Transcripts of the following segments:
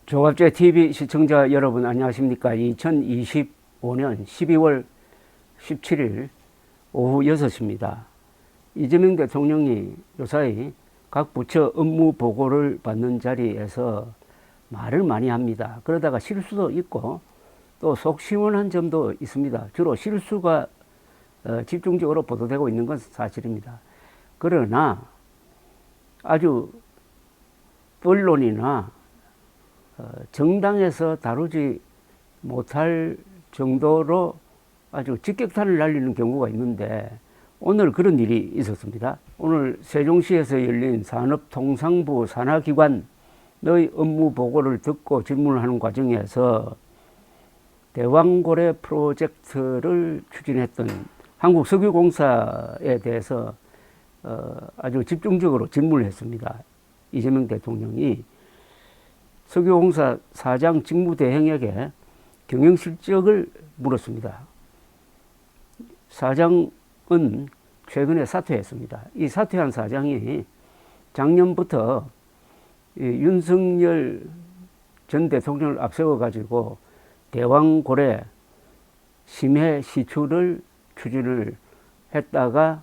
조갑제 TV 시청자 여러분 안녕하십니까. 2025년 12월 17일 오후 6시입니다. 이재명 대통령이 요사이 각 부처 업무 보고를 받는 자리에서 말을 많이 합니다. 그러다가 실수도 있고 또 속 시원한 점도 있습니다. 주로 실수가 집중적으로 보도되고 있는 건 사실입니다. 그러나 아주 언론이나 정당에서 다루지 못할 정도로 아주 직격탄을 날리는 경우가 있는데 오늘 그런 일이 있었습니다. 오늘 세종시에서 열린 산업통상부 산하기관의 업무 보고를 듣고 질문을 하는 과정에서 대왕고래 프로젝트를 추진했던 한국석유공사에 대해서 아주 집중적으로 질문을 했습니다. 이재명 대통령이 석유공사 사장 직무대행에게 경영실적을 물었습니다. 사장은 최근에 사퇴했습니다. 이 사퇴한 사장이 작년부터 윤석열 전 대통령을 앞세워가지고 대왕고래 심해 시추를 추진을 했다가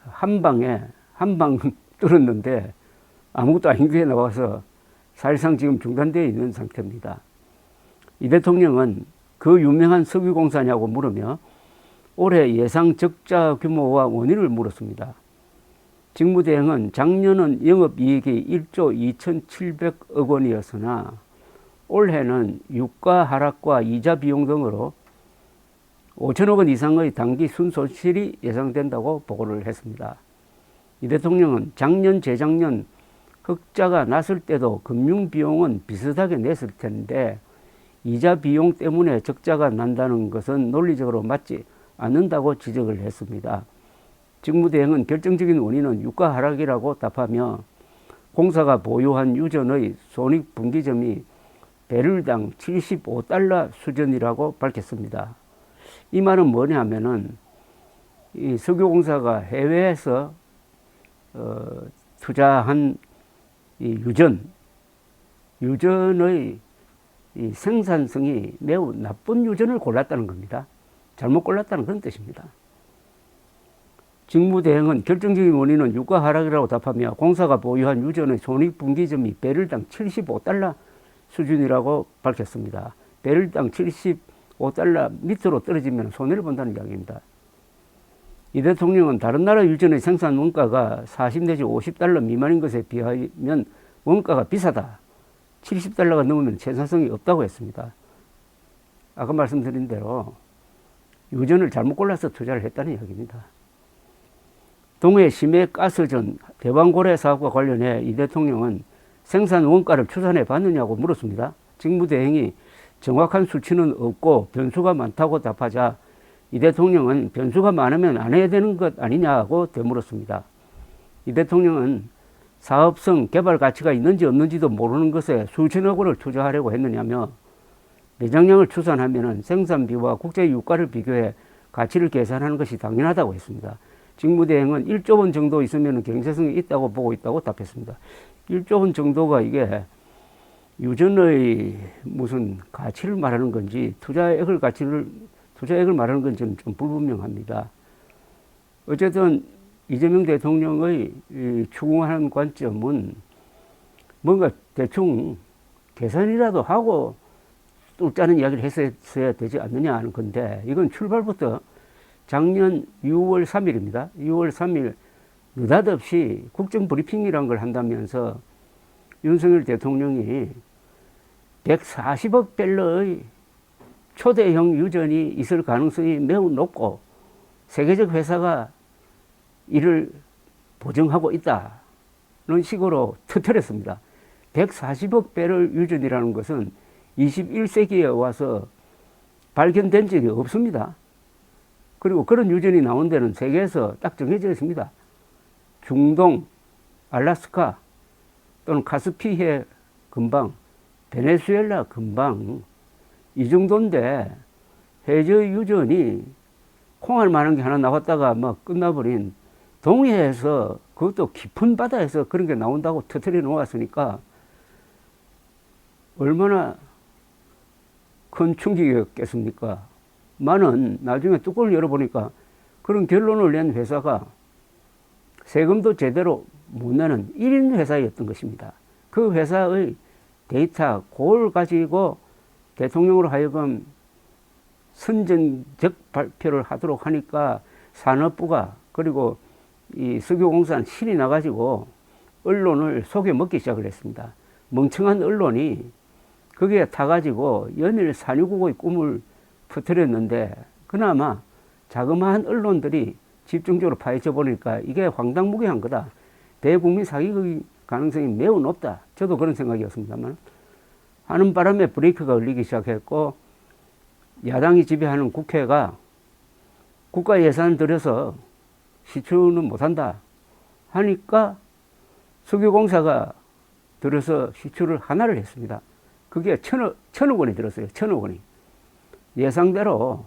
한 방 뚫었는데 아무것도 아닌 게 나와서 사실상 지금 중단되어 있는 상태입니다. 이 대통령은 그 유명한 석유공사냐고 물으며 올해 예상 적자 규모와 원인을 물었습니다. 직무대행은 작년은 영업이익이 1조 2,700억 원이었으나 올해는 유가 하락과 이자 비용 등으로 5천억 원 이상의 단기 순손실이 예상된다고 보고를 했습니다. 이 대통령은 작년, 재작년 흑자가 났을 때도 금융비용은 비슷하게 냈을 텐데 이자 비용 때문에 적자가 난다는 것은 논리적으로 맞지 않는다고 지적을 했습니다. 직무대행은 결정적인 원인은 유가 하락이라고 답하며 공사가 보유한 유전의 손익분기점이 배럴당 75달러 수준이라고 밝혔습니다. 이 말은 뭐냐면은 이 석유공사가 해외에서 투자한 이 유전의 이 생산성이 매우 나쁜 유전을 골랐다는 겁니다. 잘못 골랐다는 그런 뜻입니다. 직무대행은 결정적인 원인은 유가 하락이라고 답하며 공사가 보유한 유전의 손익분기점이 배럴당 75달러 수준이라고 밝혔습니다. 배럴당 75달러 밑으로 떨어지면 손해를 본다는 이야기입니다. 이 대통령은 다른 나라 유전의 생산 원가가 40 내지 50달러 미만인 것에 비하면 원가가 비싸다. 70달러가 넘으면 생산성이 없다고 했습니다. 아까 말씀드린 대로 유전을 잘못 골라서 투자를 했다는 이야기입니다. 동해 심해가스전 대왕고래 사업과 관련해 이 대통령은 생산 원가를 추산해 봤느냐고 물었습니다. 직무대행이 정확한 수치는 없고 변수가 많다고 답하자 이 대통령은 변수가 많으면 안 해야 되는 것 아니냐고 되물었습니다. 이 대통령은 사업성 개발 가치가 있는지 없는지도 모르는 것에 수천억 원을 투자하려고 했느냐며 매장량을 추산하면 생산비와 국제 유가를 비교해 가치를 계산하는 것이 당연하다고 했습니다. 직무대행은 1조 원 정도 있으면 경제성이 있다고 보고 있다고 답했습니다. 1조 원 정도가 이게 유전의 무슨 가치를 말하는 건지 투자액을 말하는 건지는 좀 불분명합니다. 어쨌든 이재명 대통령의 추궁하는 관점은 뭔가 대충 계산이라도 하고 뚫자는 이야기를 했어야 되지 않느냐 하는 건데 이건 출발부터 작년 6월 3일입니다. 6월 3일 느닷없이 국정브리핑이라는 걸 한다면서 윤석열 대통령이 140억 밸러의 초대형 유전이 있을 가능성이 매우 높고 세계적 회사가 이를 보증하고 있다는 식으로 터뜨렸습니다. 140억 배럴 유전이라는 것은 21세기에 와서 발견된 적이 없습니다. 그리고 그런 유전이 나온 데는 세계에서 딱 정해져 있습니다. 중동, 알래스카 또는 카스피해 근방, 베네수엘라 근방 이 정도인데 해저 유전이 콩알 만한 게 하나 나왔다가 막 끝나버린 동해에서 그것도 깊은 바다에서 그런 게 나온다고 터뜨려 놓았으니까 얼마나 큰 충격이었겠습니까? 많은 나중에 뚜껑을 열어보니까 그런 결론을 낸 회사가 세금도 제대로 못 내는 1인 회사였던 것입니다. 그 회사의 데이터 그걸 가지고 대통령으로 하여금 선전적 발표를 하도록 하니까 산업부가 그리고 이 석유공사는 신이 나가지고 언론을 속여 먹기 시작을 했습니다. 멍청한 언론이 거기에 타가지고 연일 산유국의 꿈을 퍼뜨렸는데 그나마 자그마한 언론들이 집중적으로 파헤쳐 보니까 이게 황당무계한 거다. 대국민 사기의 가능성이 매우 높다. 저도 그런 생각이었습니다만 하는 바람에 브레이크가 걸리기 시작했고 야당이 지배하는 국회가 국가 예산을 들여서 시추는 못한다 하니까 석유공사가 들여서 시추를 하나를 했습니다. 그게 천억 원이 들었어요. 1,000억 원이. 예상대로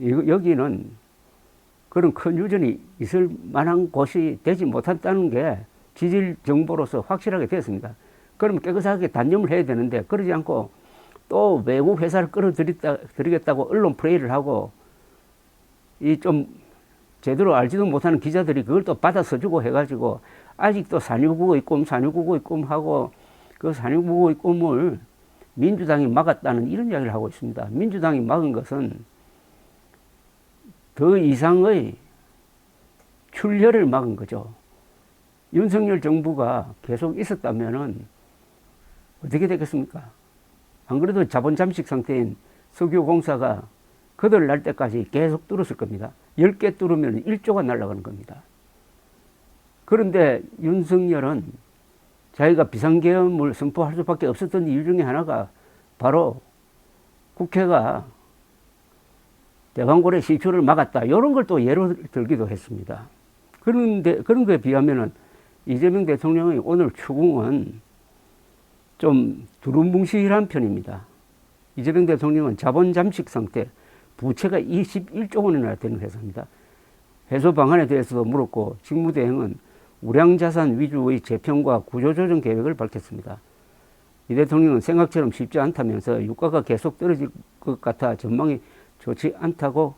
여기는 그런 큰 유전이 있을 만한 곳이 되지 못했다는 게 지질 정보로서 확실하게 됐습니다. 그러면 깨끗하게 단념을 해야 되는데 그러지 않고 또 외국 회사를 끌어들이겠다고 언론 플레이를 하고 이 좀 제대로 알지도 못하는 기자들이 그걸 또 받아 써주고 해가지고 아직도 산유국의 꿈 하고 그 산유국의 꿈을 민주당이 막았다는 이런 이야기를 하고 있습니다. 민주당이 막은 것은 더 이상의 출혈을 막은 거죠. 윤석열 정부가 계속 있었다면은 어떻게 되겠습니까? 안 그래도 자본 잠식 상태인 석유공사가 거덜 날 때까지 계속 뚫었을 겁니다. 10개 뚫으면 1조가 날아가는 겁니다. 그런데 윤석열은 자기가 비상계엄을 선포할 수밖에 없었던 이유 중에 하나가 바로 국회가 대방골의 시추를 막았다. 이런 걸 또 예로 들기도 했습니다. 그런데 그런 거에 비하면은 이재명 대통령의 오늘 추궁은 좀 두루뭉실한 편입니다. 이재명 대통령은 자본 잠식 상태, 부채가 21조 원이나 되는 회사입니다. 해소 방안에 대해서도 물었고 직무대행은 우량자산 위주의 재편과 구조조정 계획을 밝혔습니다. 이 대통령은 생각처럼 쉽지 않다면서 유가가 계속 떨어질 것 같아 전망이 좋지 않다고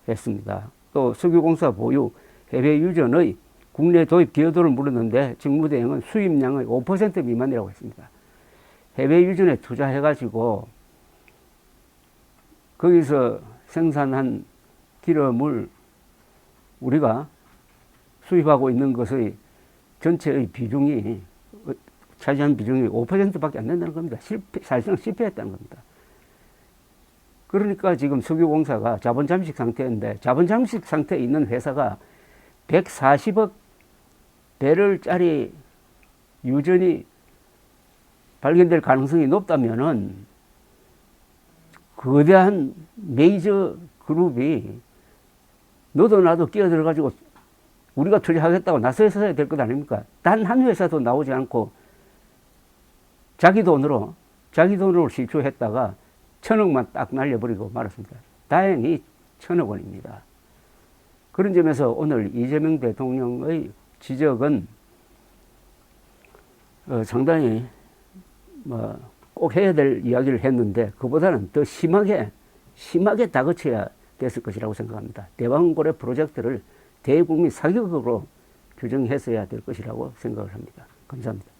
했습니다. 또 석유공사 보유, 해외 유전의 국내 도입 기여도를 물었는데 직무대행은 수입량의 5% 미만이라고 했습니다. 해외 유전에 투자해가지고 거기서 생산한 기름을 우리가 수입하고 있는 것의 전체의 비중이 차지한 비중이 5%밖에 안 된다는 겁니다. 사실상 실패했다는 겁니다. 그러니까 지금 석유공사가 자본 잠식 상태인데 자본 잠식 상태에 있는 회사가 140억 배럴짜리 유전이 발견될 가능성이 높다면은 거대한 메이저 그룹이 너도 나도 끼어들어가지고 우리가 투자하겠다고 나서야 될 것 아닙니까? 단 한 회사도 나오지 않고 자기 돈으로 시추했다가 1,000억만 딱 날려버리고 말았습니다. 다행히 1,000억 원입니다. 그런 점에서 오늘 이재명 대통령의 지적은 상당히 꼭 해야 될 이야기를 했는데 그보다는 더 심하게 다그쳐야 됐을 것이라고 생각합니다. 대왕고래 프로젝트를 대국민 사격으로 규정했어야 될 것이라고 생각을 합니다. 감사합니다.